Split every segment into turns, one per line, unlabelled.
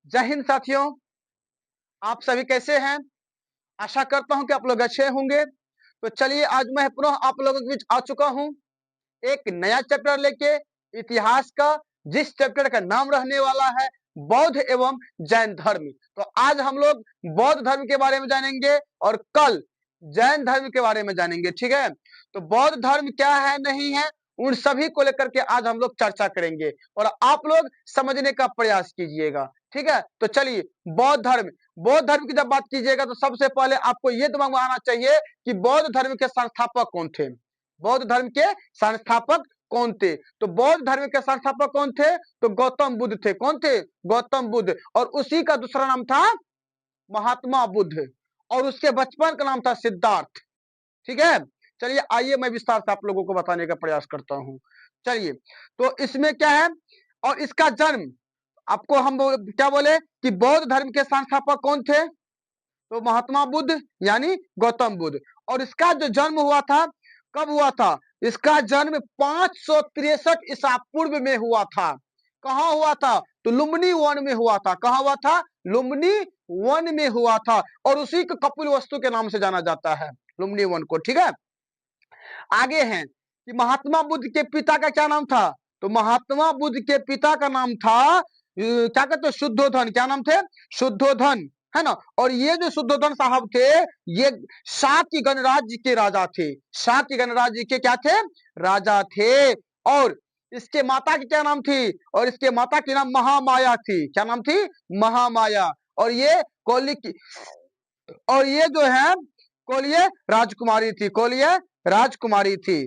जय हिंद साथियों, आप सभी कैसे हैं? आशा करता हूं कि आप लोग अच्छे होंगे। तो चलिए आज मैं पुनः आप लोगों के बीच आ चुका हूं एक नया चैप्टर लेके, इतिहास का, जिस चैप्टर का नाम रहने वाला है बौद्ध एवं जैन धर्म। तो आज हम लोग बौद्ध धर्म के बारे में जानेंगे और कल जैन धर्म के बारे में जानेंगे। ठीक है, तो बौद्ध धर्म क्या है नहीं है उन सभी को लेकर के आज हम लोग चर्चा करेंगे और आप लोग समझने का प्रयास कीजिएगा। ठीक है, तो चलिए बौद्ध धर्म की जब बात कीजिएगा तो सबसे पहले आपको यह दिमाग में आना चाहिए कि बौद्ध धर्म के संस्थापक कौन थे। बौद्ध धर्म के संस्थापक कौन थे? तो बौद्ध धर्म के संस्थापक कौन थे? तो गौतम बुद्ध थे। कौन थे? गौतम बुद्ध। और उसी का दूसरा नाम था महात्मा बुद्ध और उसके बचपन का नाम था सिद्धार्थ। ठीक है, चलिए आइए मैं विस्तार से आप लोगों को बताने का प्रयास करता हूं। चलिए, तो इसमें क्या है और इसका जन्म, आपको हम क्या बोले कि बौद्ध धर्म के संस्थापक कौन थे? तो महात्मा बुद्ध यानी गौतम बुद्ध। और इसका जो जन्म हुआ था, कब हुआ था? इसका जन्म 563 ईसा पूर्व में हुआ था। कहां हुआ था? तो लुम्बिनी वन में हुआ था। कहां हुआ था? लुम्बिनी वन में हुआ था और उसी को कपिल वस्तु के नाम से जाना जाता है, लुम्बिनी वन को। ठीक है, आगे हैं कि महात्मा बुद्ध के पिता का क्या नाम था? तो महात्मा बुद्ध के पिता का नाम था क्या कहते? शुद्धोधन। क्या नाम थे? शुद्धोधन, है ना। और ये जो शुद्धोधन साहब थे, ये शाक्य गणराज्य के राजा थे। शाक्य गणराज्य के क्या थे? राजा थे। और इसके माता की क्या नाम थी? और इसके माता की नाम महामाया थी। क्या नाम थी? महामाया। और ये कोली की, और ये जो है कोलिय राजकुमारी थी। कोलिय राजकुमारी थी।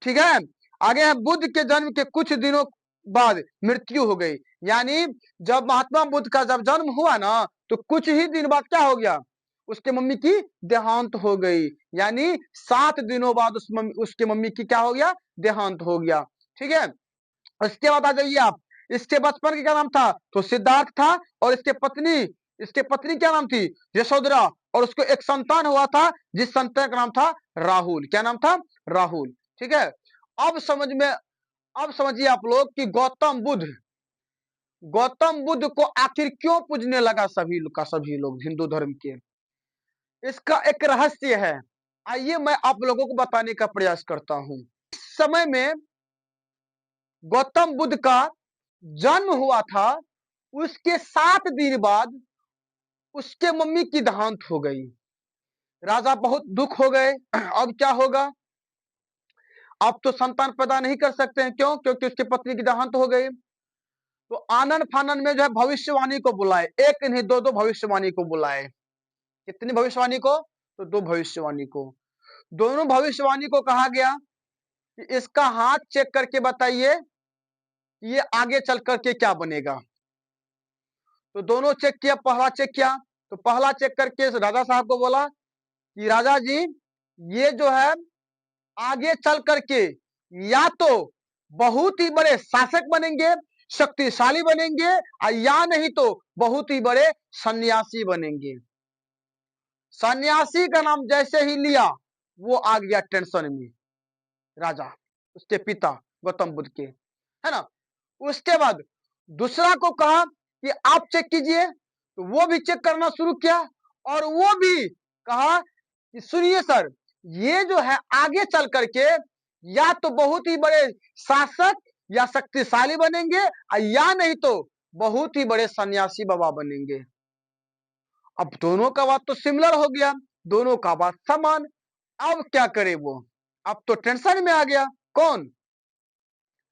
ठीक है, आगे है बुद्ध के जन्म के कुछ दिनों बाद मृत्यु हो गई। यानी जब महात्मा बुद्ध का जब जन्म हुआ ना, तो कुछ ही दिन बाद क्या हो गया? उसके मम्मी की देहांत हो गई। यानी 7 दिनों बाद उसके मम्मी की क्या हो गया? देहांत हो गया। ठीक है, उसके बाद आ जाइए आप, इसके बचपन का क्या नाम था? तो सिद्धार्थ था। और इसके पत्नी क्या नाम थी? यशोधरा। और उसको एक संतान हुआ था जिस संतान का नाम था राहुल। क्या नाम था? राहुल। ठीक है, अब समझिए आप लोग कि गौतम बुद्ध को आखिर क्यों पूजने लगा सभी लोग हिंदू धर्म के? इसका एक रहस्य है। आइए मैं आप लोगों को बताने का प्रयास करता हूं। इस समय में गौतम बुद्ध का जन्म हुआ था, उसके 7 दिन बाद उसके मम्मी की देहांत हो गई। राजा बहुत दुख हो गए। अब क्या होगा? अब तो संतान पैदा नहीं कर सकते हैं। क्यों? क्योंकि उसकी पत्नी की देहांत हो गई। तो आनन फानन में जो है भविष्यवाणी को बुलाए, एक नहीं दो दो भविष्यवाणी को बुलाए। कितनी भविष्यवाणी को? तो 2 भविष्यवाणी को। दोनों भविष्यवाणी को कहा गया कि इसका हाथ चेक करके बताइए ये आगे चल करके क्या बनेगा। तो दोनों चेक किया। पहला चेक किया तो पहला चेक करके राजा साहब को बोला कि राजा जी, ये जो है आगे चल करके या तो बहुत ही बड़े शासक बनेंगे, शक्तिशाली बनेंगे, या नहीं तो बहुत ही बड़े सन्यासी बनेंगे। सन्यासी का नाम जैसे ही लिया, वो आ गया टेंशन में राजा, उसके पिता गौतम बुद्ध के, है ना। उसके बाद दूसरा को कहा कि आप चेक कीजिए, तो वो भी चेक करना शुरू किया और वो भी कहा कि सुनिए सर, ये जो है आगे चल करके या तो बहुत ही बड़े शासक या शक्तिशाली बनेंगे, या नहीं तो बहुत ही बड़े सन्यासी बाबा बनेंगे। अब दोनों का बात तो सिमिलर हो गया, दोनों का बात समान। अब क्या करे वो? अब तो टेंशन में आ गया। कौन?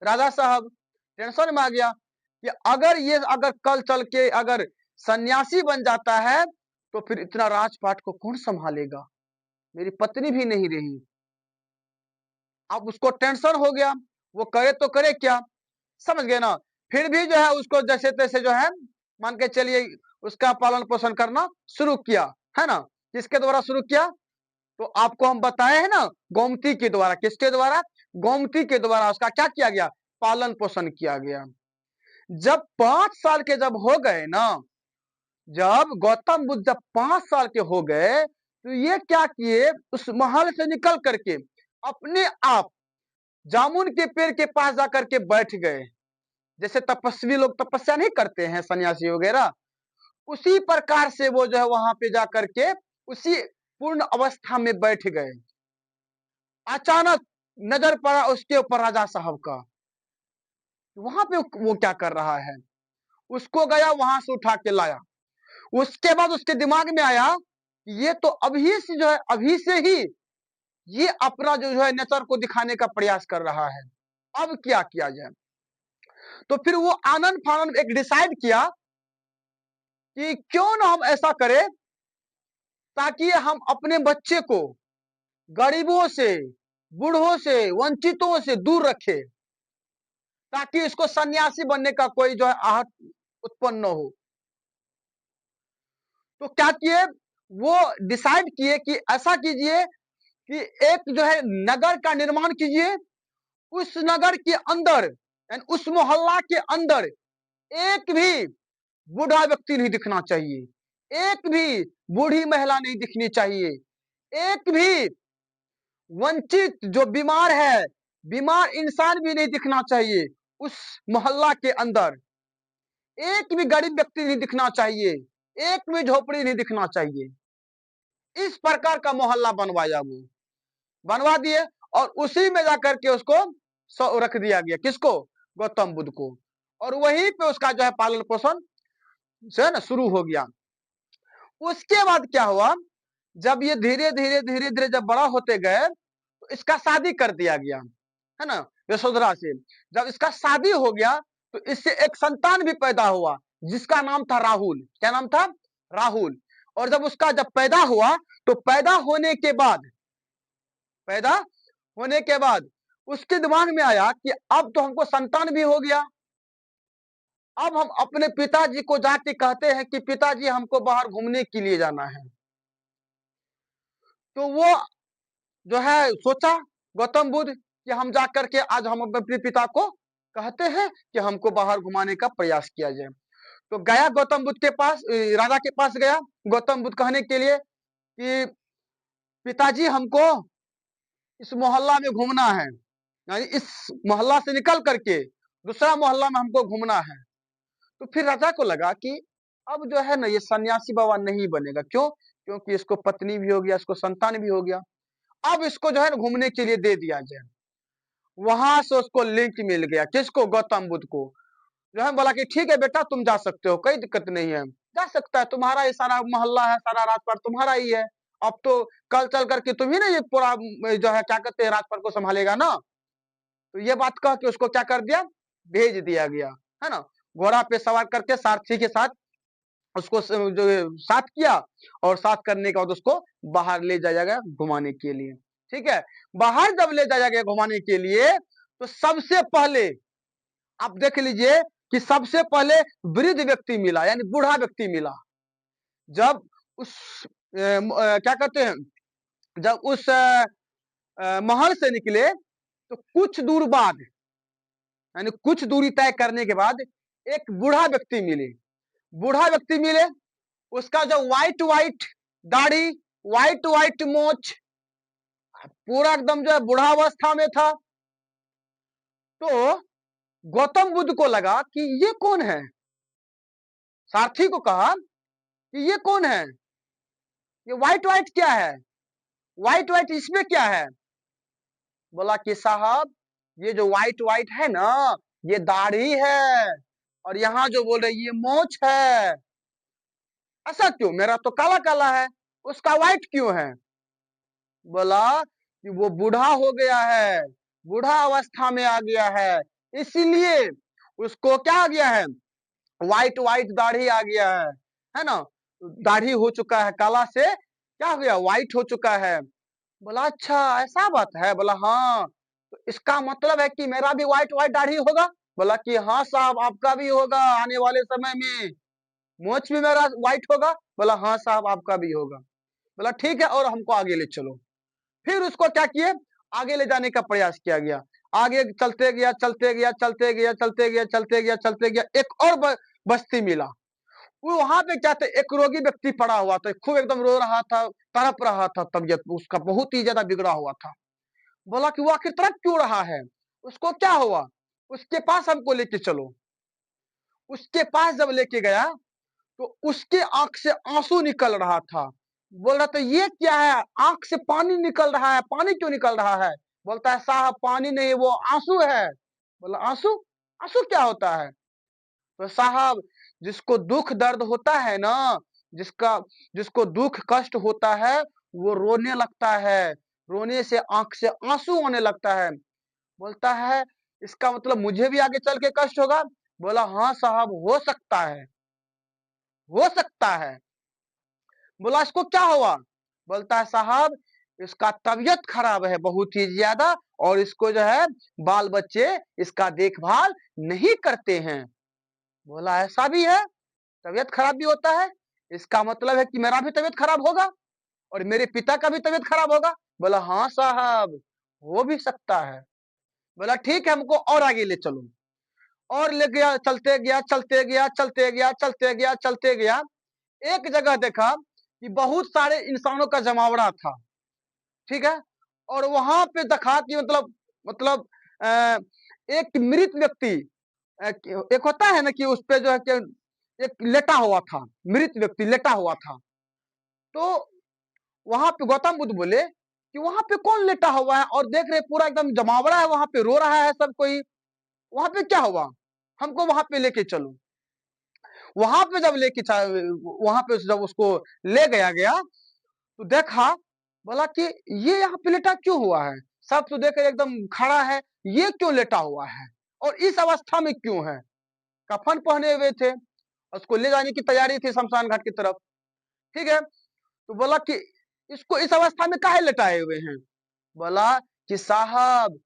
राजा साहब टेंशन में आ गया कि अगर कल चल के अगर सन्यासी बन जाता है तो फिर इतना राजपाट को कौन संभालेगा? मेरी पत्नी भी नहीं रही। अब उसको टेंशन हो गया, वो करे तो करे क्या? समझ गए ना। फिर भी जो है उसको जैसे तैसे जो है मान के चलिए उसका पालन पोषण करना शुरू किया, है ना। किसके द्वारा शुरू किया? तो आपको हम बताए हैं ना, गोमती के द्वारा। किसके द्वारा? गोमती के द्वारा उसका क्या किया गया? पालन पोषण किया गया। जब 5 साल के जब हो गए ना, जब गौतम बुद्ध जब 5 साल के हो गए, तो ये क्या किए? उस महल से निकल करके अपने आप जामुन के पेड़ के पास जाकर के बैठ गए। जैसे तपस्वी लोग तपस्या नहीं करते हैं, सन्यासी वगैरह, उसी प्रकार से वो जो है वहां पे जाकर के उसी पूर्ण अवस्था में बैठ गए। अचानक नजर पड़ा उसके ऊपर राजा साहब का, वहां पे वो क्या कर रहा है, उसको गया वहां से उठा के लाया। उसके बाद उसके दिमाग में आया ये तो अभी से जो है, अभी से ही ये अपना जो है नेचर को दिखाने का प्रयास कर रहा है, अब क्या किया जाए। तो फिर वो आनंद फानंद एक डिसाइड किया कि क्यों ना हम ऐसा करें ताकि हम अपने बच्चे को गरीबों से, बूढ़ों से, वंचितों से दूर रखे, ताकि इसको सन्यासी बनने का कोई जो है आहत उत्पन्न न हो। तो क्या किए, वो डिसाइड किए कि ऐसा कीजिए कि एक जो है नगर का निर्माण कीजिए, उस नगर के अंदर उस मोहल्ला के अंदर एक भी बूढ़ा व्यक्ति नहीं दिखना चाहिए, एक भी बूढ़ी महिला नहीं दिखनी चाहिए, एक भी वंचित जो बीमार है, बीमार इंसान भी नहीं दिखना चाहिए उस मोहल्ला के अंदर, एक भी गरीब व्यक्ति नहीं दिखना चाहिए, एक भी झोपड़ी नहीं दिखना चाहिए। इस प्रकार का मोहल्ला बनवाया, वो बनवा दिए और उसी में जाकर के उसको रख दिया गया, किसको, गौतम बुद्ध को, और वहीं पे उसका जो है पालन पोषण से ना शुरू हो गया। उसके बाद क्या हुआ, जब ये धीरे धीरे धीरे धीरे जब बड़ा होते गए तो इसका शादी कर दिया गया, है ना, यशोधरा से। जब इसका शादी हो गया तो इससे एक संतान भी पैदा हुआ जिसका नाम था राहुल। क्या नाम था, राहुल। और जब उसका जब पैदा हुआ तो पैदा होने के बाद उसके दिमाग में आया कि अब तो हमको संतान भी हो गया, अब हम अपने पिताजी को जाके कहते हैं कि पिताजी हमको बाहर घूमने के लिए जाना है। तो वो जो है सोचा गौतम बुद्ध कि हम जाकर के आज हम अपने पिता को कहते हैं कि हमको बाहर घुमाने का प्रयास किया जाए। तो गया गौतम बुद्ध के पास, राजा के पास गया गौतम बुद्ध कहने के लिए कि पिताजी हमको इस मोहल्ला में घूमना है, यानी इस मोहल्ला से निकल करके दूसरा मोहल्ला में हमको घूमना है। तो फिर राजा को लगा कि अब जो है ना ये सन्यासी बाबा नहीं बनेगा, क्यों, क्योंकि इसको पत्नी भी हो गया, इसको संतान भी हो गया, अब इसको जो है घूमने के लिए दे दिया जाए। वहां से उसको लिंक मिल गया, किसको, गौतम बुद्ध को। जो है बोला कि ठीक है बेटा तुम जा सकते हो, कोई दिक्कत नहीं है, जा सकता है, तुम्हारा ये सारा मोहल्ला है, सारा राजपाट तुम्हारा ही है, अब तो कल चल करके तुम ही ना ये पूरा जो है क्या कहते हैं राजपाट को संभालेगा ना। तो ये बात कह के उसको क्या कर दिया, भेज दिया गया, है ना, घोड़ा पे सवार करके सारथी के साथ उसको जो साथ किया, और साथ करने के बाद उसको बाहर ले जाया गया घुमाने के लिए। ठीक है, बाहर जब ले जाया गया घुमाने के लिए तो सबसे पहले आप देख लीजिए कि सबसे पहले वृद्ध व्यक्ति मिला, यानी बूढ़ा व्यक्ति मिला। जब उस क्या कहते हैं, जब उस महल से निकले तो कुछ दूर बाद, यानी कुछ दूरी तय करने के बाद एक बूढ़ा व्यक्ति मिले, बूढ़ा व्यक्ति मिले, उसका जो व्हाइट व्हाइट दाढ़ी, व्हाइट व्हाइट मोछ, पूरा एकदम जो है बूढ़ावस्था में था। तो गौतम बुद्ध को लगा कि ये कौन है, सारथी को कहा कि ये कौन है, ये व्हाइट व्हाइट क्या है, व्हाइट व्हाइट इसमें क्या है। बोला कि साहब ये जो व्हाइट व्हाइट है ना ये दाढ़ी है, और यहाँ जो बोल रहे ये मोछ है। ऐसा क्यों, मेरा तो काला काला है, उसका व्हाइट क्यों है। बोला कि वो बूढ़ा हो गया है, बूढ़ा अवस्था में आ गया है, इसीलिए उसको क्या आ गया है, व्हाइट व्हाइट दाढ़ी आ गया है ना, दाढ़ी हो चुका है, काला से क्या हो गया, व्हाइट हो चुका है। बोला अच्छा ऐसा बात है। बोला हाँ, तो इसका मतलब है कि मेरा भी व्हाइट व्हाइट दाढ़ी होगा। बोला कि हाँ साहब आपका भी होगा आने वाले समय में, मोछ भी मेरा व्हाइट होगा। बोला हाँ साहब आपका भी होगा। बोला ठीक है और हमको आगे ले चलो। फिर उसको क्या किए, आगे ले जाने का प्रयास किया गया, आगे चलते गया चलते गया चलते गया चलते गया चलते गया चलते गया, एक और बस्ती मिला। वो वहां पे क्या था, एक रोगी व्यक्ति पड़ा हुआ था, खूब एकदम रो रहा था, तड़प रहा था, तबीयत उसका बहुत ही ज्यादा बिगड़ा हुआ था। बोला कि वो आखिर तड़प क्यों रहा है, उसको क्या हुआ, उसके पास हमको लेके चलो। उसके पास जब लेके गया तो उसके आंख से आंसू निकल रहा था। बोल रहा था ये क्या है, आंख से पानी निकल रहा है, पानी क्यों निकल रहा है? बोलता है साहब पानी नहीं वो आंसू है। बोला आंसू? आंसू क्या होता है? तो साहब जिसको दुख दर्द होता है ना, जिसका जिसको दुख कष्ट होता है वो रोने लगता है, रोने से आंख से आंसू आने लगता है। बोलता है इसका मतलब मुझे भी आगे चल के कष्ट होगा? बोला हाँ साहब हो सकता है, हो सकता है। बोला इसको क्या हुआ? बोलता है साहब इसका तबीयत खराब है बहुत ही ज्यादा, और इसको जो है बाल बच्चे इसका देखभाल नहीं करते हैं। बोला ऐसा भी है, तबीयत खराब भी होता है, इसका मतलब है कि मेरा भी तबीयत खराब होगा और मेरे पिता का भी तबीयत खराब होगा? बोला हाँ साहब हो भी सकता है। बोला ठीक है हमको और आगे ले चलो। और ले गया, चलते गया चलते गया चलते गया चलते गया चलते गया। एक जगह देखा कि बहुत सारे इंसानों का जमावड़ा था, ठीक है। और वहां पे देखा कि मतलब अ, एक मृत व्यक्ति, एक होता है ना कि उस पे जो है कि एक लेटा हुआ था, मृत व्यक्ति लेटा हुआ था। तो वहां पे गौतम बुद्ध बोले कि वहां पे कौन लेटा हुआ है, और देख रहे पूरा एकदम जमावड़ा है, वहां पे रो रहा है सब कोई, वहां पे क्या हुआ? हमको वहां पे लेके चलो। वहां पे जब वहां पे जब उसको ले गया गया तो देखा, बोला कि ये यहाँ पे लेटा क्यों हुआ है? सब तो देख एकदम खड़ा है, ये क्यों लेटा हुआ है और इस अवस्था में क्यों है? कफन पहने हुए थे, उसको ले जाने की तैयारी थी शमशान घाट की तरफ, ठीक है। तो बोला कि इसको इस अवस्था में काहे लेटाए हुए हैं? बोला कि साहब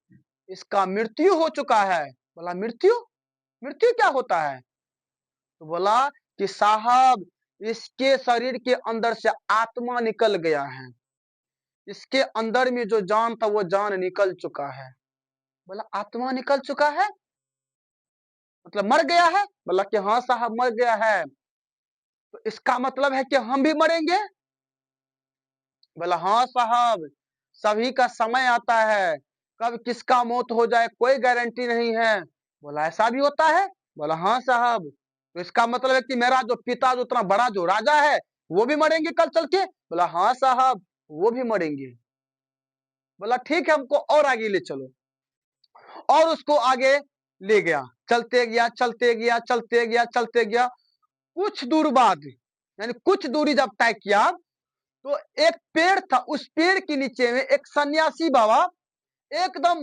इसका मृत्यु हो चुका है। बोला मृत्यु? मृत्यु क्या होता है? तो बोला कि साहब इसके शरीर के अंदर से आत्मा निकल गया है, इसके अंदर में जो जान था वो जान निकल चुका है। बोला आत्मा निकल चुका है मतलब मर गया है? बोला कि हाँ साहब मर गया है। तो इसका मतलब है कि हम भी मरेंगे? बोला हाँ साहब सभी का समय आता है, कब किसका मौत हो जाए कोई गारंटी नहीं है। बोला ऐसा भी होता है? बोला हाँ साहब। तो इसका मतलब है कि मेरा जो पिता जो उतना बड़ा जो राजा है वो भी मरेंगे कल चल के? बोला हाँ साहब वो भी मरेंगे। बोला ठीक है हमको और आगे ले चलो। और उसको आगे ले गया, चलते गया चलते गया चलते गया चलते गया। कुछ दूर बाद यानी कुछ दूरी जब तय किया तो एक पेड़ था, उस पेड़ के नीचे में एक सन्यासी बाबा एकदम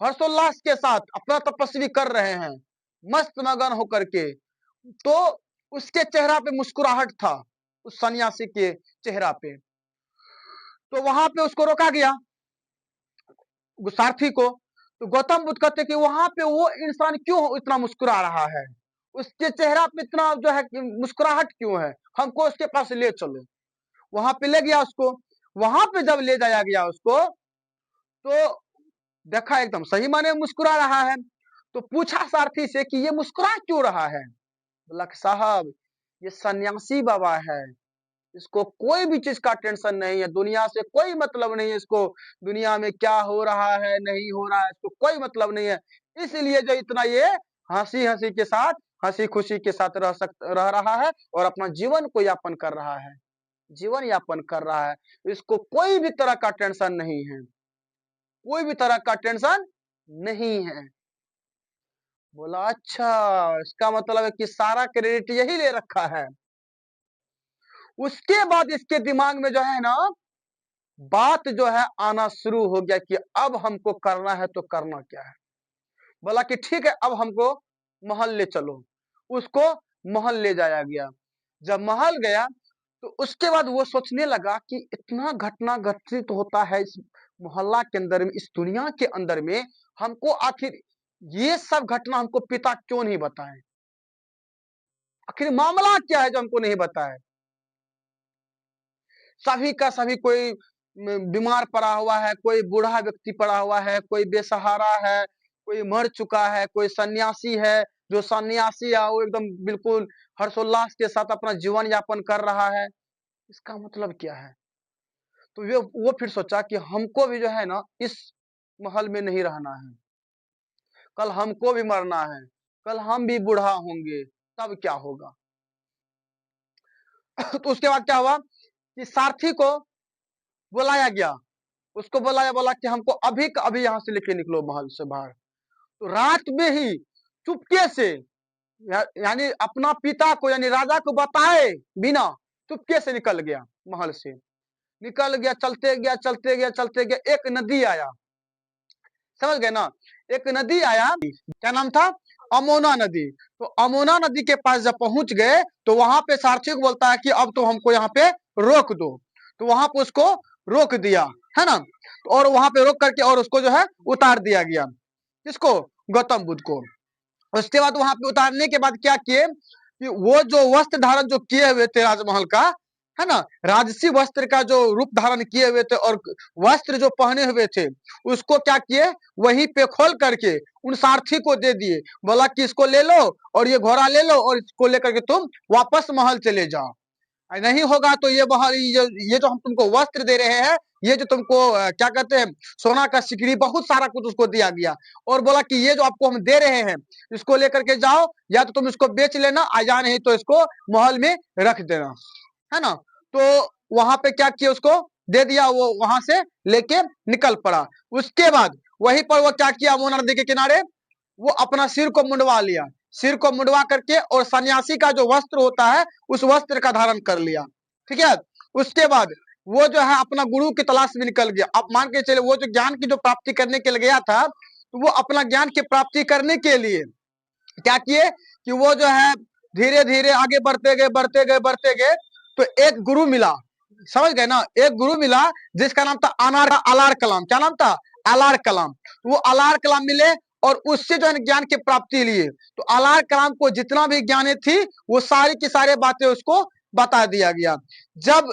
हर्षोल्लास के साथ अपना तपस्वी कर रहे हैं, मस्त मगन होकर के। तो उसके चेहरा पे मुस्कुराहट था, उस सन्यासी के चेहरा पे। तो वहां पे उसको रोका गया, सारथी को। तो गौतम बुद्ध कहते कि वहां पे वो इंसान क्यों इतना मुस्कुरा रहा है, उसके चेहरा पे इतना जो है मुस्कुराहट क्यों है, हमको उसके पास ले चलो। वहां पे ले गया उसको। वहां पे जब ले जाया गया उसको तो देखा एकदम सही माने मुस्कुरा रहा है। तो पूछा सारथी से कि ये मुस्कुरा क्यों रहा है? बोला साहब ये सन्यासी बाबा है, इसको कोई भी चीज का टेंशन नहीं है, दुनिया से कोई मतलब नहीं है इसको, दुनिया में क्या हो रहा है नहीं हो रहा है इसको कोई मतलब नहीं है, इसलिए जो इतना ये हंसी हंसी के साथ हंसी खुशी के साथ रह रहा है और अपना जीवन को यापन कर रहा है, जीवन यापन कर रहा है। इसको कोई भी तरह का टेंशन नहीं है, कोई भी तरह का टेंशन नहीं है। बोला अच्छा इसका मतलब है कि सारा क्रेडिट यही ले रखा है। उसके बाद इसके दिमाग में जो है ना बात जो है आना शुरू हो गया कि अब हमको करना है तो करना क्या है। बोला कि ठीक है अब हमको महल ले चलो। उसको महल ले जाया गया। जब महल गया तो उसके बाद वो सोचने लगा कि इतना घटना घटित होता है इस मोहल्ला के अंदर में, इस दुनिया के अंदर में, हमको आखिर ये सब घटना हमको पिता क्यों नहीं बताए, आखिर मामला क्या है जो हमको नहीं बताए। सभी का सभी कोई बीमार पड़ा हुआ है, कोई बूढ़ा व्यक्ति पड़ा हुआ है, कोई बेसहारा है, कोई मर चुका है, कोई सन्यासी है, जो सन्यासी है वो एकदम बिल्कुल हर्षोल्लास के साथ अपना जीवन यापन कर रहा है। इसका मतलब क्या है? तो वो फिर सोचा कि हमको भी जो है ना इस महल में नहीं रहना है, कल हमको भी मरना है, कल हम भी बूढ़ा होंगे, तब क्या होगा। तो उसके बाद क्या हुआ कि सारथी को बुलाया गया, उसको बुलाया, बोला कि हमको अभी का अभी यहाँ से लेके निकलो महल से बाहर। तो रात में ही चुपके से यानी अपना पिता को यानी राजा को बताए बिना चुपके से निकल गया महल से, निकल गया, चलते गया चलते गया चलते गया। एक नदी आया, समझ गए ना, एक नदी आया, क्या नाम था, अमोना नदी। तो अमोना नदी के पास जब पहुंच गए तो वहां पे सारथी को बोलता है कि अब तो हमको यहाँ पे रोक दो। तो वहां पे उसको रोक दिया, है ना, और वहां पे रोक करके और उसको जो है उतार दिया गया, किसको, गौतम बुद्ध को। उसके बाद वहां पे उतारने के बाद क्या किए कि वो जो वस्त्र धारण जो किए हुए थे राजमहल का, है ना, राजसी वस्त्र का जो रूप धारण किए हुए थे और वस्त्र जो पहने हुए थे, उसको क्या किए, वहीं पे खोल करके उन सारथी को दे दिए। बोला कि इसको ले लो और ये घोड़ा ले लो और इसको लेकर के तुम वापस महल चले जाओ। नहीं होगा तो ये जो हम तुमको वस्त्र दे रहे हैं, ये जो तुमको क्या कहते हैं, सोना का सिकड़ी, बहुत सारा कुछ उसको दिया गया। और बोला कि ये जो आपको हम दे रहे हैं, इसको लेकर के जाओ, या तो तुम इसको बेच लेना, या नहीं तो इसको महल में रख देना, है ना। तो वहां पे क्या किया, उसको दे दिया, वो वहां से लेके निकल पड़ा। उसके बाद वहीं पर वो क्या किया, मोना नदी के किनारे वो अपना सिर को मुंडवा लिया, सिर को मुंडवा करके और सन्यासी का जो वस्त्र होता है उस वस्त्र का धारण कर लिया, ठीक है। उसके बाद वो जो है अपना गुरु की तलाश में निकल गया। अब मान के चले वो जो ज्ञान की जो प्राप्ति करने के लिए गया था, तो वो अपना ज्ञान की प्राप्ति करने के लिए क्या किए कि वो जो है धीरे धीरे आगे बढ़ते गए बढ़ते गए बढ़ते गए। तो एक गुरु मिला, समझ गए ना, एक गुरु मिला जिसका नाम था अलार कलाम। क्या नाम था, अलार कलाम। वो अलार कलाम मिले और उससे जो है ज्ञान की प्राप्ति लिए। तो अलार कलाम को जितना भी ज्ञान थी वो सारी की सारी बातें उसको बता दिया गया। जब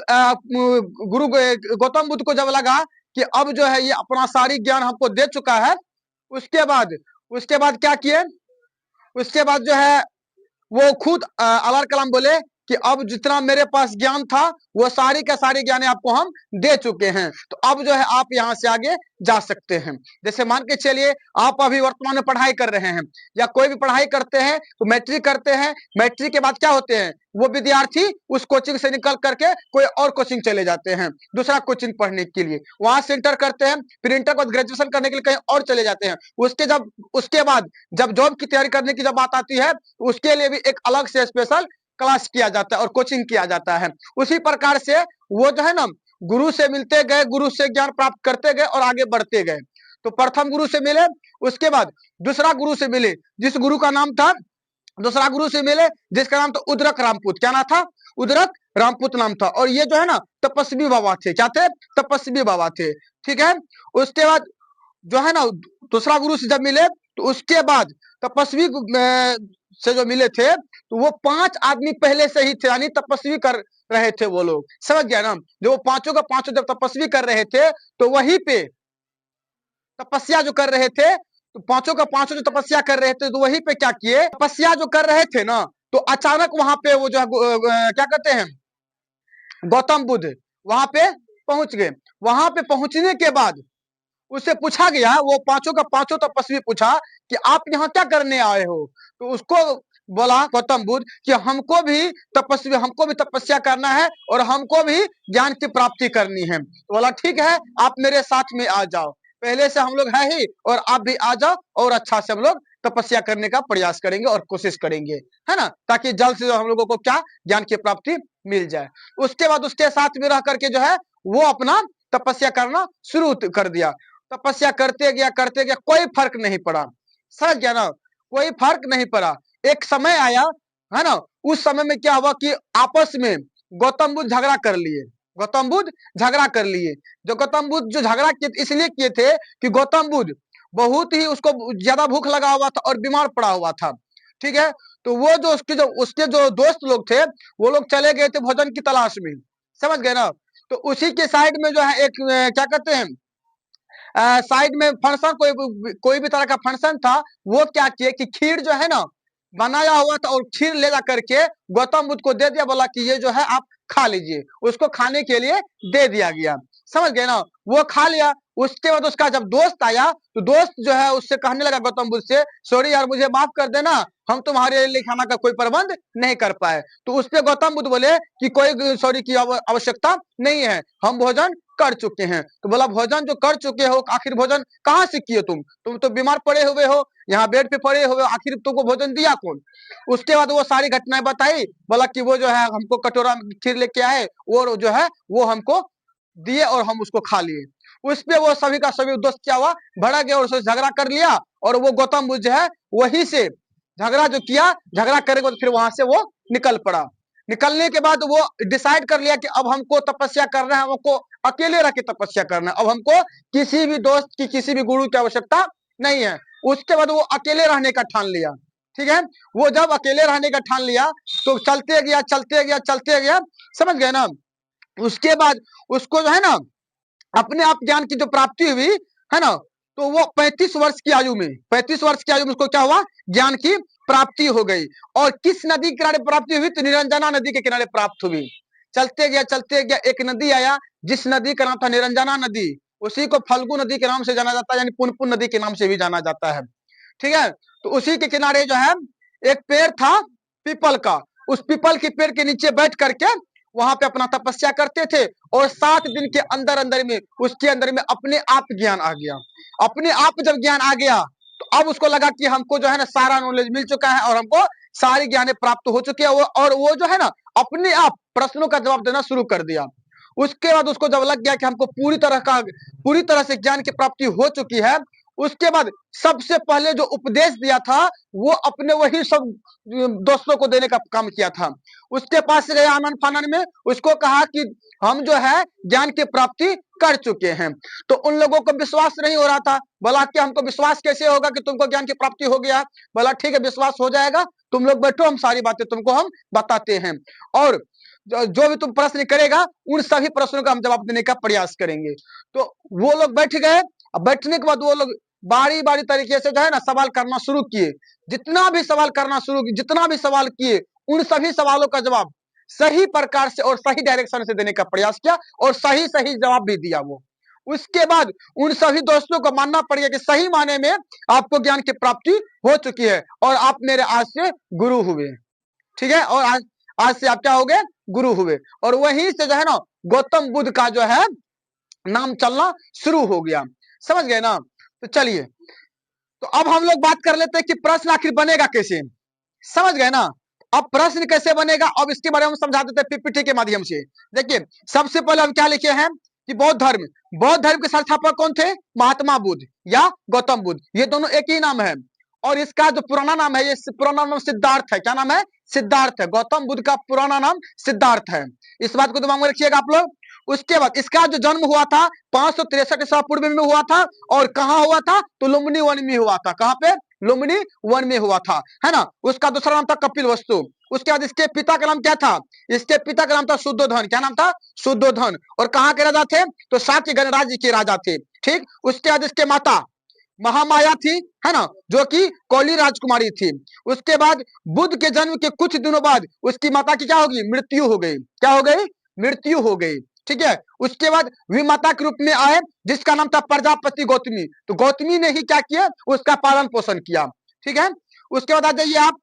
गुरु गौतम बुद्ध को जब लगा कि अब जो है ये अपना सारी ज्ञान हमको दे चुका है, उसके बाद क्या किए, उसके बाद जो है वो खुद अलार कलाम बोले कि अब जितना मेरे पास ज्ञान था वो सारी का सारी ज्ञान आपको हम दे चुके हैं, तो अब जो है आप यहाँ से आगे जा सकते हैं। जैसे मान के चलिए आप अभी वर्तमान में पढ़ाई कर रहे हैं, या कोई भी पढ़ाई करते हैं तो मैट्रिक करते हैं, मैट्रिक के बाद क्या होते हैं, वो विद्यार्थी उस कोचिंग से निकल करके कोई और कोचिंग चले जाते हैं, दूसरा कोचिंग पढ़ने के लिए, वहां से इंटर करते हैं, फिर इंटर के बाद ग्रेजुएशन करने के लिए कहीं और चले जाते हैं। उसके बाद जब जॉब की तैयारी करने की जब बात आती है, उसके लिए भी एक अलग से स्पेशल क्लास किया जाता है और कोचिंग किया जाता है। उसी प्रकार से वो जो है ना गुरु से मिलते गए, गुरु से ज्ञान प्राप्त करते गए और आगे बढ़ते गए। तो प्रथम गुरु से मिले, उसके बाद दूसरा गुरु से मिले, जिस गुरु का नाम था, दूसरा गुरु से मिले जिसका नाम था उद्रक रामपुत। क्या नाम था, उद्रक रामपुत नाम था। और ये जो है ना तपस्वी बाबा थे, क्या थे, तपस्वी बाबा थे, ठीक है। उसके बाद जो है ना दूसरा गुरु से जब मिले तो उसके बाद तपस्वी से जो मिले थे तो वो 5 आदमी पहले से ही थे, यानी तपस्वी कर रहे थे वो लोग, समझ गया ना। जो वो पांचों का पांचों जब तपस्वी कर रहे थे तो वहीं पे तपस्या जो कर रहे थे, तो पांचों का पांचों जो तपस्या कर रहे थे तो वहीं पे क्या किए, तपस्या जो कर रहे थे ना, तो अचानक वहां पे वो जो है क्या कहते हैं, गौतम बुद्ध वहां पे पहुंच गए। वहां पे पहुंचने के बाद उससे पूछा गया, वो पांचों का पांचों तपस्वी पूछा कि आप यहाँ क्या करने आए हो। तो उसको बोला गौतम बुद्ध कि हमको भी तपस्या करना है और हमको भी ज्ञान की प्राप्ति करनी है। तो बोला ठीक है, आप मेरे साथ में आ जाओ, पहले से हम लोग है ही और आप भी आ जाओ, और अच्छा से हम लोग तपस्या करने का प्रयास करेंगे और कोशिश करेंगे, है ना, ताकि जल्द से जल्द हम लोगों को क्या, ज्ञान की प्राप्ति मिल जाए। उसके बाद उसके साथ में रह करके जो है वो अपना तपस्या करना शुरू कर दिया। तपस्या करते गया, कोई फर्क नहीं पड़ा, समझ गया ना, कोई फर्क नहीं पड़ा। एक समय आया, है ना, उस समय में क्या हुआ कि आपस में गौतम बुद्ध झगड़ा कर लिए, गौतम बुद्ध झगड़ा कर लिए। जो गौतम बुद्ध जो झगड़ा किए इसलिए किए थे कि गौतम बुद्ध बहुत ही उसको ज्यादा भूख लगा हुआ था और बीमार पड़ा हुआ था, ठीक है। तो वो जो उसके जो दोस्त लोग थे वो लोग चले गए थे भोजन की तलाश में, समझ गए ना। तो उसी के साइड में जो है एक क्या कहते हैं, साइड में फंक्शन, कोई भी तरह का फंक्शन था, वो क्या किए कि खीर जो है ना बनाया हुआ था और खीर ले जा करके गौतम बुद्ध को दे दिया, बोला कि ये जो है आप खा लीजिए, उसको खाने के लिए दे दिया गया। समझ गए ना, वो खा लिया। उसके बाद उसका जब दोस्त आया तो दोस्त जो है उससे कहने लगा गौतम बुद्ध से, सॉरी यार मुझे माफ कर देना, हम तुम्हारे लिए खाना का कोई प्रबंध नहीं कर पाए। तो उस पे गौतम बुद्ध बोले कि कोई सॉरी की आवश्यकता नहीं है, हम भोजन कर चुके हैं। तो बोला भोजन जो कर चुके हो, आखिर भोजन कहाँ से किए तुम तो बीमार पड़े हुए हो, यहाँ बेड पे पड़े हुए हो, आखिर तुमको भोजन दिया कौन? उसके बाद वो सारी घटनाएं बताई, बोला कि वो जो है हमको कटोरा में खीर लेके आए, वो जो है वो हमको दिए और हम उसको खा लिए। उस पे वो सभी का सभी दोस्त क्या हुआ, भड़क गया और उससे झगड़ा कर लिया। और वो गौतम बुद्ध जो है वही से झगड़ा जो किया, झगड़ा करने के बाद फिर वहां से वो निकल पड़ा। निकलने के बाद वो डिसाइड कर लिया कि अब हमको तपस्या करना है, हमको अकेले रह के तपस्या करना है, अब हमको किसी भी दोस्त की, किसी भी गुरु की आवश्यकता नहीं है। उसके बाद वो अकेले रहने का ठान लिया। ठीक है, वो जब अकेले रहने का ठान लिया तो चलते गया चलते गया चलते गया, समझ गए ना। उसके बाद उसको जो है ना अपने आप ज्ञान की जो प्राप्ति हुई है ना, तो वो 35 वर्ष की आयु में, 35 वर्ष की आयु में उसको क्या हुआ, ज्ञान की प्राप्ति हो गई। और किस नदी के किनारे प्राप्ति हुई, तो निरंजना नदी के किनारे प्राप्त हुई। चलते गया एक नदी आया जिस नदी का नाम था निरंजना नदी, उसी को फल्गु नदी के नाम से जाना जाता है, यानी पुनपुन नदी के नाम से भी जाना जाता है। ठीक है, तो उसी के किनारे जो है एक पेड़ था पीपल का, उस पीपल के पेड़ के नीचे बैठ करके वहां पे अपना तपस्या करते थे। और 7 दिन के अंदर अंदर में उसके अंदर में अपने आप ज्ञान आ गया। अपने आप जब ज्ञान आ गया तो अब उसको लगा कि हमको जो है ना सारा नॉलेज मिल चुका है और हमको सारी ज्ञान प्राप्त हो चुकी है। और वो जो है ना अपने आप प्रश्नों का जवाब देना शुरू कर दिया। उसके बाद उसको जब लग गया कि हमको पूरी तरह से ज्ञान की प्राप्ति हो चुकी है, उसके बाद सबसे पहले जो उपदेश दिया था वो अपने वही सब दोस्तों को देने का काम किया था। उसके पास गया आनन फानन में, उसको कहा कि हम जो है ज्ञान की प्राप्ति कर चुके हैं। तो उन लोगों को विश्वास नहीं हो रहा था। बोला कि हमको विश्वास कैसे होगा कि तुमको ज्ञान की प्राप्ति हो गया? बोला ठीक है विश्वास हो जाएगा, तुम लोग बैठो, हम सारी बातें तुमको हम बताते हैं। और जो भी तुम प्रश्न करेगा उन सभी प्रश्नों का हम जवाब देने का प्रयास करेंगे। तो वो लोग बैठ गए। अब बैठने के बाद वो लोग बारी बारी तरीके से जो है ना सवाल करना शुरू किए। जितना भी सवाल करना शुरू किए, जितना भी सवाल किए, उन सभी सवालों का जवाब सही प्रकार से और सही डायरेक्शन से देने का प्रयास किया और सही सही जवाब भी दिया वो। उसके बाद उन सभी दोस्तों को मानना पड़ गया कि सही माने में आपको ज्ञान की प्राप्ति हो चुकी है और आप मेरे आज से गुरु हुए। ठीक है, और आज से आप क्या हो गए, गुरु हुए। और वहीं से जो है ना गौतम बुद्ध का जो है नाम चलना शुरू हो गया। समझ गए ना। तो चलिए, तो अब हम लोग बात कर लेते हैं कि प्रश्न आखिर बनेगा कैसे। समझ गए ना। अब प्रश्न कैसे बनेगा, अब इसके बारे में हम समझा देते हैं पीपीटी के माध्यम से। देखिए सबसे पहले हम क्या लिखे हैं कि बौद्ध धर्म के संस्थापक कौन थे? महात्मा बुद्ध या गौतम बुद्ध, ये दोनों एक ही नाम है। और इसका जो पुराना नाम है, ये पुराना नाम सिद्धार्थ है। क्या नाम है? सिद्धार्थ है। गौतम बुद्ध का पुराना नाम सिद्धार्थ है। इस बात को दिमाग में रखिएगा आप लोग। उसके बाद इसका जो जन्म हुआ था 563 ईसा पूर्व में हुआ था। और कहाँ हुआ था? तो लुम्बिनी वन में हुआ था। कहाँ पे? लुम्बिनी वन में हुआ था, है ना। उसका दूसरा नाम था कपिल वस्तु। उसके बाद इसके पिता का नाम क्या था? इसके पिता का नाम था शुद्धोधन। क्या नाम था? शुद्धोधन। और कहाँ के राजा थे? तो साक्य गणराज्य के राजा थे। ठीक। उसके बाद इसके माता महामाया थी, है ना, जो कि कौली राजकुमारी थी। उसके बाद बुद्ध के जन्म के कुछ दिनों बाद उसकी माता की क्या होगी? मृत्यु हो गई। क्या हो गई? मृत्यु हो गई। ठीक है। उसके बाद विमाता के रूप में आए जिसका नाम था प्रजापति गौतमी। तो गौतमी ने ही क्या किया? उसका पालन पोषण किया। ठीक है। उसके बाद आ जाइए आप,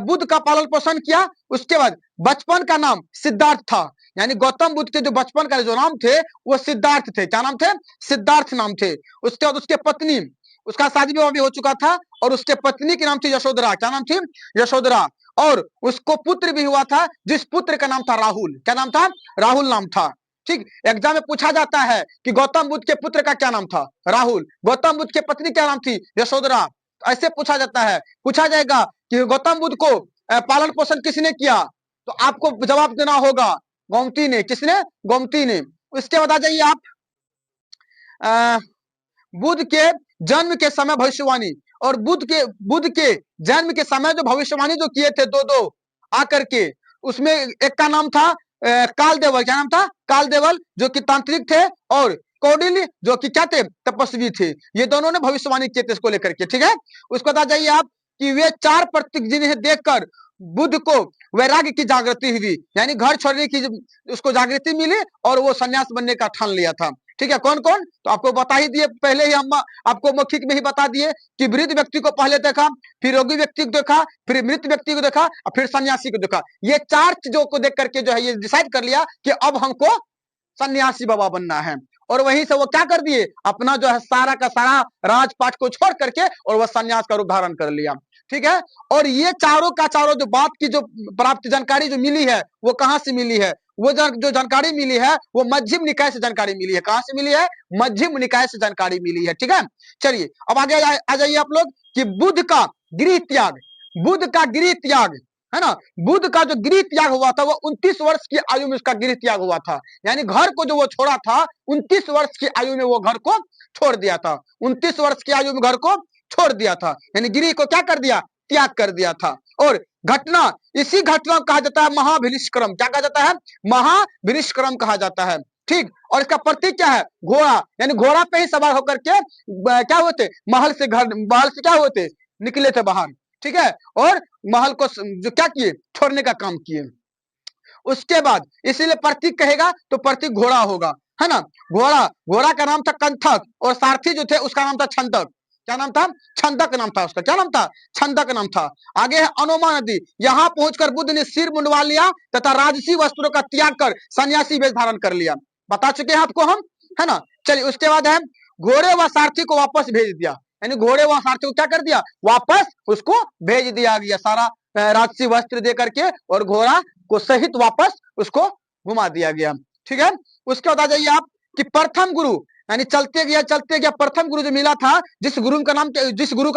बुद्ध का पालन पोषण किया। उसके बाद बचपन का नाम सिद्धार्थ था, यानी गौतम बुद्ध के जो बचपन का जो नाम थे वो सिद्धार्थ थे। क्या नाम थे? सिद्धार्थ नाम थे। उसके बाद उसके पत्नी, उसका शादी विवाह भी हो चुका था और उसके पत्नी के नाम थी यशोधरा। क्या नाम थी? यशोधरा। और उसको पुत्र भी हुआ था जिस पुत्र का नाम था राहुल। क्या नाम था? राहुल नाम था। ठीक। एग्जाम में पूछा जाता है कि गौतम बुद्ध के पुत्र का क्या नाम था? राहुल। गौतम बुद्ध के पत्नी क्या नाम थी? यशोधरा। ऐसे पूछा जाता है। पूछा जाएगा कि गौतम बुद्ध को पालन पोषण किसने किया? तो आपको जवाब देना होगा गोमती ने। किसने? गोमती ने। उसके बाद आ जाइए आप, बुद्ध के जन्म के समय भविष्यवाणी, और बुद्ध के जन्म के समय जो भविष्यवाणी जो किए थे दो आकर के, उसमें एक का नाम था काल देवल। क्या नाम था? काल देवल, जो कि तांत्रिक थे, और कौडिल्य जो कि क्या थे? तपस्वी थे। ये दोनों ने भविष्यवाणी किए थे इसको लेकर के। ठीक है। उसके बाद आ जाइए आप कि वे 4 प्रतीक जिन्हें देखकर बुद्ध को वैराग्य की जागृति हुई, यानी घर छोड़ने की उसको जागृति मिली और वो सन्यास बनने का ठान लिया था। ठीक है, कौन कौन, तो आपको बता ही दिए पहले ही, हम आपको मौखिक में ही बता दिए कि वृद्ध व्यक्ति को पहले देखा, फिर रोगी व्यक्ति को देखा, फिर मृत व्यक्ति को देखा और फिर सन्यासी को देखा। ये 4 चीजों को देख करके जो है ये डिसाइड कर लिया कि अब हमको सन्यासी बाबा बनना है। और वहीं से वो क्या कर दिए, अपना जो है सारा का सारा राजपाट को छोड़ करके और वह सन्यास का रूप धारण कर लिया। ठीक है, और ये चारों का चारों जो बात की जो प्राप्त जानकारी जो मिली है वो कहां से मिली है, वो जो जानकारी मिली है वो मध्यम निकाय से जानकारी मिली है। कहां से मिली है, मध्यम निकाय से जानकारी मिली है। ठीक है, चलिए अब आगे आ जाइए आप लोग कि बुद्ध का गृह त्याग, बुद्ध का गृह त्याग है ना, बुद्ध का जो गृह त्याग हुआ था वो 29 वर्ष की आयु में उसका गृह त्याग हुआ था, यानी घर को जो वो छोड़ा था 29 वर्ष की आयु में वो घर को छोड़ दिया था, 29 वर्ष की आयु में घर को छोड़ दिया था, यानी गृह को क्या कर दिया, त्याग कर दिया था। और घटना, इसी घटना को कहा जाता है महाभिनिष्क्रम, क्या कहा जाता है, महाभिनिष्क्रम कहा जाता है। ठीक, और इसका प्रतीक क्या है, घोड़ा, यानी घोड़ा पे ही सवार होकर के क्या होते, महल से क्या होते, निकले थे बाहर। ठीक है, और महल को जो क्या किए, छोड़ने का काम किए। उसके बाद इसीलिए प्रतीक कहेगा तो प्रतीक घोड़ा होगा, है ना। घोड़ा का नाम था कंथक और सारथी जो थे उसका नाम था छंदक। क्या नाम था, छंदक नाम था उसका, क्या नाम था, छंदक नाम था। आगे है अनोमा नदी, यहाँ पहुंचकर बुद्ध ने सिर मुंडवा लिया तथा राजसी वस्त्रों का त्याग कर सन्यासी वेश धारण कर लिया, बता चुके हैं आपको हम, है ना। चलिए उसके बाद है घोड़े व सारथी को वापस भेज दिया, यानी घोड़े व सारथी को क्या कर दिया, वापस उसको भेज दिया गया, सारा राजसी वस्त्र दे करके और घोड़ा को सहित वापस उसको घुमा दिया गया। ठीक है, उसके बाद आ जाइए आप कि प्रथम गुरु, यानी चलते गया प्रथम गुरु जो मिला था, जिस गुरु का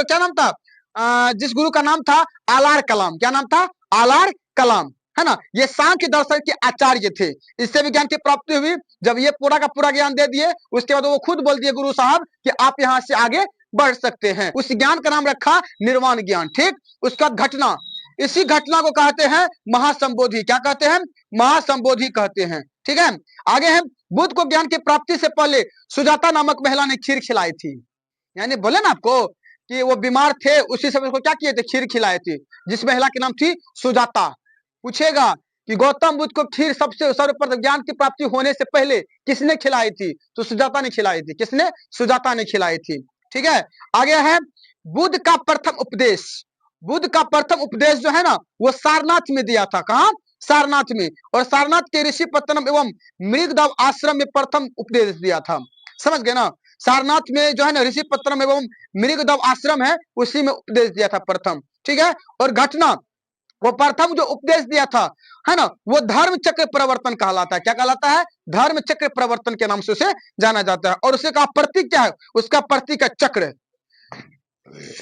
क्या नाम था, जिस गुरु का नाम था आलार कलाम, क्या नाम था, आलार कलाम, है ना। ये सांख्य दर्शन के आचार्य थे, इससे भी ज्ञान की प्राप्ति हुई। जब ये पूरा का पूरा ज्ञान दे दिए उसके बाद वो खुद बोल दिए गुरु साहब कि आप यहाँ से आगे बढ़ सकते हैं। उस ज्ञान का नाम रखा निर्वाण ज्ञान। ठीक, उसका घटना, इसी घटना को कहते हैं महासंबोधि, क्या कहते हैं, महासंबोधि कहते हैं। ठीक है, आगे है बुद्ध को ज्ञान की प्राप्ति से पहले सुजाता नामक महिला ने खीर खिलाई थी, यानी बोले ना आपको कि वो बीमार थे, उसी समय उसको क्या किए थे, खीर खिलाए थे, जिस महिला के नाम थी सुजाता। पूछेगा कि गौतम बुद्ध को खीर सबसे सर्वप्रथम ज्ञान की प्राप्ति होने से पहले किसने खिलाई थी, तो सुजाता ने खिलाई थी। किसने, सुजाता ने खिलाई थी। ठीक है, आगे है बुद्ध का प्रथम उपदेश, बुद्ध का प्रथम उपदेश जो है ना वो सारनाथ में दिया था। कहा, सारनाथ में, और सारनाथ के ऋषि पत्तनम एवं मृगदव आश्रम में प्रथम उपदेश दिया था। समझ गए ना, सारनाथ में जो है ना ऋषि पत्तनम एवं मृगदव आश्रम है उसी में उपदेश दिया था प्रथम। ठीक है, और घटना, वो प्रथम जो उपदेश दिया था है ना वो धर्म चक्र प्रवर्तन कहलाता है। क्या कहलाता है, धर्म चक्र प्रवर्तन के नाम से उसे जाना जाता है। और उसे का प्रतीक क्या है, उसका प्रतीक है चक्र।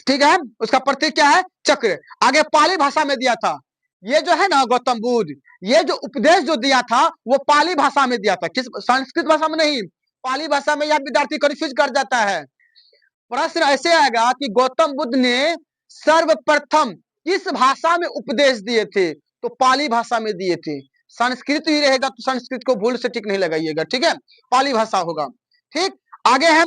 ठीक है, उसका प्रतीक क्या है, चक्र। आगे पाली भाषा में दिया था, ये जो है ना गौतम बुद्ध, ये जो उपदेश जो दिया था वो पाली भाषा में दिया था, किस, संस्कृत भाषा में नहीं, पाली भाषा में। यह विद्यार्थी कंफ्यूज कर जाता है। प्रश्न ऐसे आएगा कि गौतम बुद्ध ने सर्वप्रथम किस भाषा में उपदेश दिए थे, तो पाली भाषा में दिए थे। संस्कृत ही रहेगा तो संस्कृत को भूल से टिक नहीं लगाइएगा। ठीक है, पाली भाषा होगा। ठीक, आगे है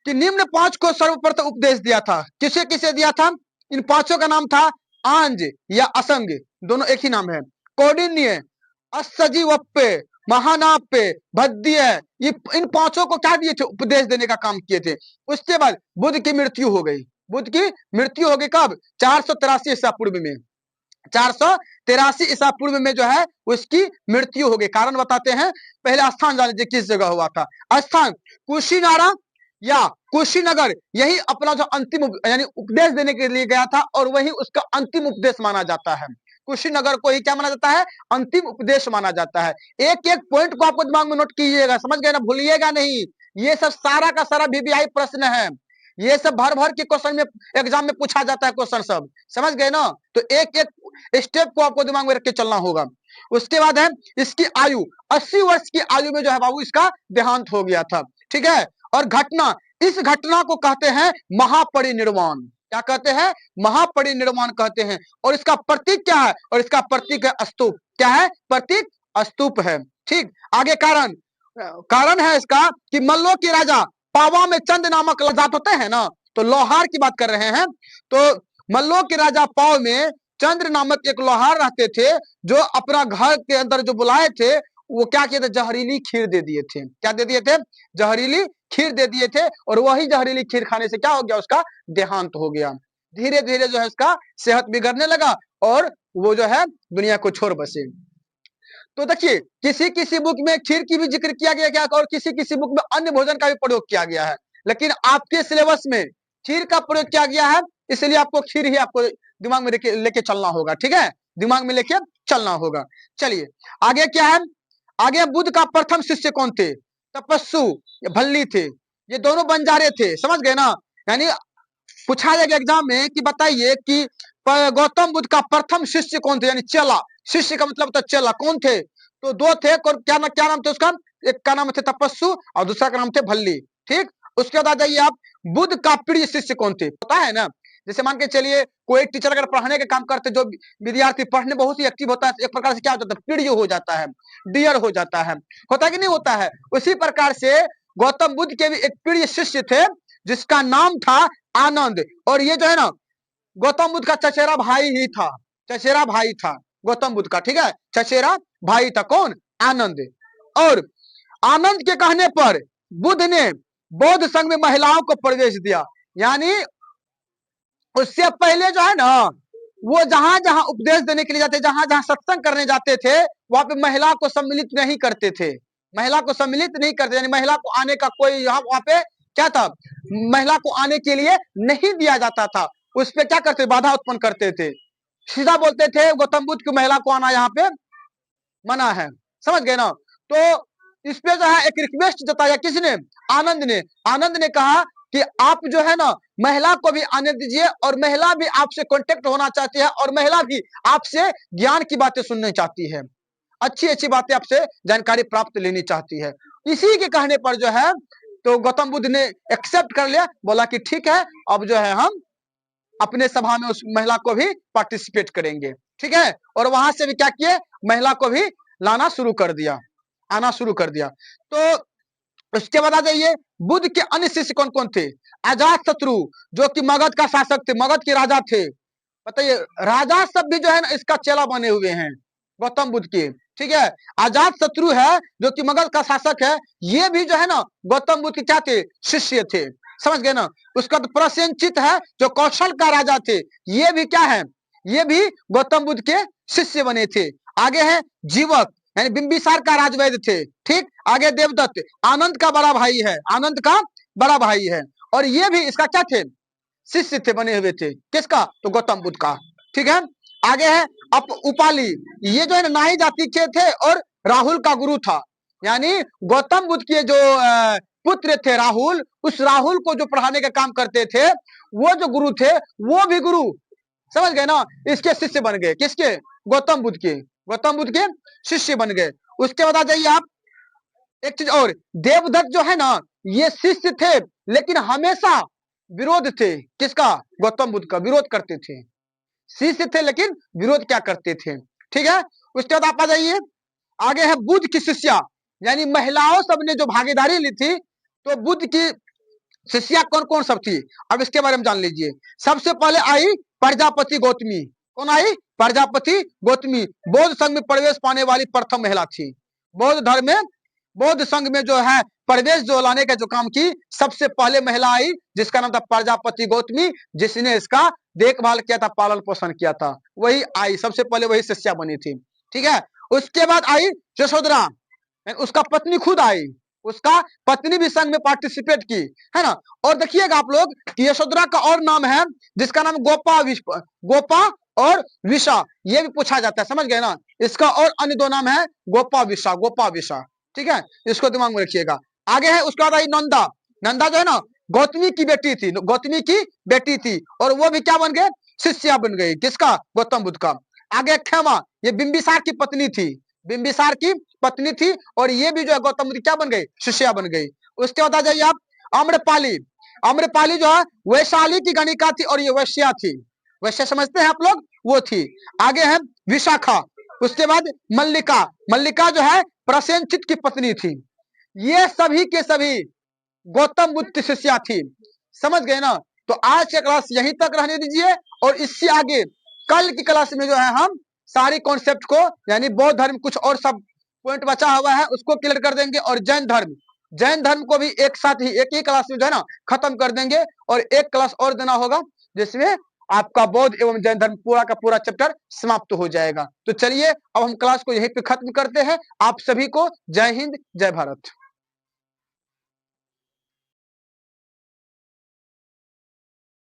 कि निम्न 5 को सर्वप्रथम उपदेश दिया था, किसे किसे दिया था, इन 5 का नाम था आंज या असंग, दोनों एक ही नाम है। कौडिन्य, असजीवप्पे, महानाप्पे, भद्य, ये इन 5 को क्या दिए थे, उपदेश देने का काम किए थे। उसके बाद बुद्ध की मृत्यु हो गई, बुद्ध की मृत्यु हो गई कब, 483 ईसा पूर्व में, 483 ईसा पूर्व में जो है उसकी मृत्यु हो गई। कारण बताते हैं, पहले स्थान जान लीजिए किस जगह हुआ था। स्थान कुशीनारा या कुशीनगर, यही अपना जो अंतिम यानी उपदेश देने के लिए गया था और वही उसका अंतिम उपदेश माना जाता है। कुशीनगर को ही क्या माना जाता है, अंतिम उपदेश माना जाता है। एक एक पॉइंट को आपको दिमाग में नोट कीजिएगा, समझ गए ना, भूलिएगा नहीं। ये सब सारा का सारा वीवीआई प्रश्न है, ये सब भर भर के क्वेश्चन में एग्जाम में पूछा जाता है क्वेश्चन सब, समझ गए ना। तो एक एक स्टेप को आपको दिमाग में रख के चलना होगा। उसके बाद है इसकी आयु 80 वर्ष की आयु में जो है बाबू इसका देहांत हो गया था। ठीक है, और घटना, इस घटना को कहते हैं महापरिनिर्वाण। क्या कहते हैं, महापरिनिर्वाण कहते हैं। और इसका प्रतीक क्या है, और इसका प्रतीक है स्तूप। क्या है, प्रतीक स्तूप है। ठीक, आगे कारण, कारण है इसका कि मल्लों के राजा पावा में चंद नामक जात होते हैं ना, तो लोहार की बात कर रहे हैं। तो मल्लों के राजा पाव में चंद्र नामक एक लोहार रहते थे, जो अपना घर के अंदर जो बुलाए थे, वो क्या किए थे, जहरीली खीर दे दिए थे। क्या दे दिए थे, जहरीली खीर दे दिए थे, और वही जहरीली खीर खाने से क्या हो गया, उसका देहांत हो गया। धीरे धीरे जो है उसका सेहत बिगड़ने लगा, और वो जो है दुनिया को छोड़ बसे। तो देखिए, किसी किसी बुक में खीर की भी जिक्र किया गया क्या, और किसी किसी बुक में अन्य भोजन का भी प्रयोग किया गया है, लेकिन आपके सिलेबस में खीर का प्रयोग किया गया है, इसलिए आपको खीर ही आपको दिमाग में लेके चलना होगा। ठीक है, दिमाग में लेके चलना होगा। चलिए आगे क्या है, आगे बुद्ध का प्रथम शिष्य कौन थे, तपस्सु भल्ली थे। ये दोनों बंजारे थे, समझ गए ना। यानी पूछा जाएगा एग्जाम में कि बताइए कि गौतम बुद्ध का प्रथम शिष्य कौन थे, यानी चेला। शिष्य का मतलब तो चेला कौन थे, तो दो थे। क्या नाम थे उसका, एक का नाम थे तपस्सु और दूसरा का नाम थे भल्ली। ठीक, उसके बाद आ जाइए आप, बुद्ध का प्रिय शिष्य कौन थे, पता है ना। जैसे मान के चलिए कोई टीचर अगर पढ़ाने का काम करते, जो विद्यार्थी पढ़ने बहुत ही एक्टिव होता है, एक प्रकार से क्या हो जाता है, प्रिय हो जाता है, डियर हो जाता है, होता है कि नहीं होता है। उसी प्रकार से गौतम बुद्ध के भी एक प्रिय शिष्य थे, जिसका नाम था आनंद। और ये जो है ना, गौतम बुद्ध का चचेरा भाई ही था, चचेरा भाई था गौतम बुद्ध का। ठीक है, चचेरा भाई था कौन, आनंद। और आनंद के कहने पर बुद्ध ने बौद्ध संघ में महिलाओं को प्रवेश दिया। यानी उससे पहले जो है ना, वो जहां जहां उपदेश देने के लिए जाते, जहां जहां सत्संग करने जाते थे, वहां पे महिला को सम्मिलित नहीं करते थे, महिला को सम्मिलित नहीं करते, यानी महिला को आने का कोई यहाँ वहां पे क्या था, महिला को आने के लिए नहीं दिया जाता था। उस पे क्या करते, बाधा उत्पन्न करते थे, सीधा बोलते थे गौतम बुद्ध की महिला को आना यहाँ पे मना है, समझ गए ना। तो इस पे जो है एक रिक्वेस्ट जताया, किसने, आनंद ने कहा कि आप जो है ना महिला को भी आने दीजिए, और महिला भी आपसे कांटेक्ट होना चाहती है, और महिला भी आपसे ज्ञान की बातें सुननी चाहती है, अच्छी अच्छी बातें आपसे जानकारी प्राप्त लेनी चाहती है। इसी के कहने पर जो है, तो गौतम बुद्ध ने एक्सेप्ट कर लिया, बोला कि ठीक है, अब जो है हम अपने सभा में उस महिला को भी पार्टिसिपेट करेंगे। ठीक है, और वहां से भी क्या किए, महिला को भी लाना शुरू कर दिया, आना शुरू कर दिया। तो उसके बाद आ जाइए, बुद्ध के अन्य शिष्य कौन कौन थे, अजात शत्रु, जो कि मगध का शासक थे, मगध के राजा थे। बताइए, राजा सब भी जो है ना इसका चेला बने हुए हैं गौतम बुद्ध के। ठीक है, अजात शत्रु है जो कि मगध का शासक है, ये भी जो है ना गौतम बुद्ध के क्या थे, शिष्य थे, समझ गए ना। उसका तो प्रसेनचित है जो कौशल का राजा थे, ये भी क्या है, ये भी गौतम बुद्ध के शिष्य बने थे। आगे है जीवक, यानी बिंबिसार का राजवैद्य थे। ठीक, आगे देवदत्त, आनंद का बड़ा भाई है, आनंद का बड़ा भाई है, और ये भी इसका क्या थे, शिष्य थे, बने हुए थे, किसका, तो गौतम बुद्ध का। ठीक है, आगे है उपाली, ये जो है नाई जाति के थे, और राहुल का गुरु था। यानी गौतम बुद्ध के जो पुत्र थे राहुल, उस राहुल को जो पढ़ाने का काम करते थे, वो जो गुरु थे, वो भी गुरु, समझ गए ना, इसके शिष्य बन गए, किसके, गौतम बुद्ध के, गौतम बुद्ध के शिष्य बन गए। उसके बाद आ जाइए आप, एक चीज और, देवदत्त जो है ना, ये शिष्य थे, लेकिन हमेशा विरोध थे, किसका, गौतम बुद्ध का, विरोध करते थे, शिष्य थे लेकिन विरोध क्या करते थे। ठीक है, उसके बाद आप आ जाइए, आगे है बुद्ध की शिष्या, यानी महिलाओं सब ने जो भागीदारी ली थी, तो बुद्ध की शिष्या कौन कौन सब थी, अब इसके बारे में जान लीजिए। सबसे पहले आई प्रजापति गौतमी, कौन आई, प्रजापति गौतमी, बौद्ध संघ में प्रवेश पाने वाली प्रथम महिला थी। बौद्ध धर्म में, बौद्ध संघ में जो है प्रवेश जो लाने का जो काम की, सबसे पहले महिला आई, जिसका नाम था प्रजापति गौतमी, जिसने इसका देखभाल किया था, पालन पोषण किया था, वही आई, सबसे पहले वही शिष्या बनी थी। ठीक है, उसके बाद आई यशोधरा, उसका पत्नी खुद आई, उसका पत्नी भी संघ में पार्टिसिपेट की, है ना। और देखिएगा आप लोग कि यशोधरा का और नाम है, जिसका नाम गोपा और विशा, ये भी पूछा जाता है, समझ गए ना। इसका और अन्य दो नाम है, गोपा विशा। ठीक है, इसको दिमाग में रखिएगा। आगे है, उसके बाद आई नंदा, नंदा जो है ना गौतमी की बेटी थी, गौतमी की बेटी थी, और वो भी क्या बन गए, शिष्या बन गई, किसका, गौतम बुद्ध का। आगे खेमा, ये बिंबिसार की पत्नी थी, बिंबिसार की पत्नी थी, और ये भी जो है गौतम बुद्ध क्या बन गई, शिष्या बन गई। उसके बाद आ जाइए आप, आम्रपाली, आम्रपाली जो है वैशाली की गणिका थी, और ये वैश्या थी, वैश्य समझते हैं आप लोग, वो थी। आगे है विशाखा, उसके बाद मल्लिका, मल्लिका जो है प्रसेनचित की पत्नी थी। ये सभी के सभी गौतम बुद्ध की शिष्या थी, समझ गए ना। तो आज का क्लास यहीं तक रहने दीजिए, और इससे आगे कल की क्लास में जो है हम सारी कॉन्सेप्ट को, यानी बौद्ध धर्म कुछ और सब पॉइंट बचा हुआ है उसको क्लियर कर देंगे, और जैन धर्म को भी एक साथ ही एक ही क्लास में जो है ना खत्म कर देंगे, और एक क्लास और देना होगा जिसमें आपका बौद्ध एवं जैन धर्म पूरा का पूरा चैप्टर समाप्त हो जाएगा। तो चलिए अब हम क्लास को यहीं पे खत्म करते हैं। आप सभी को जय हिंद, जय भारत।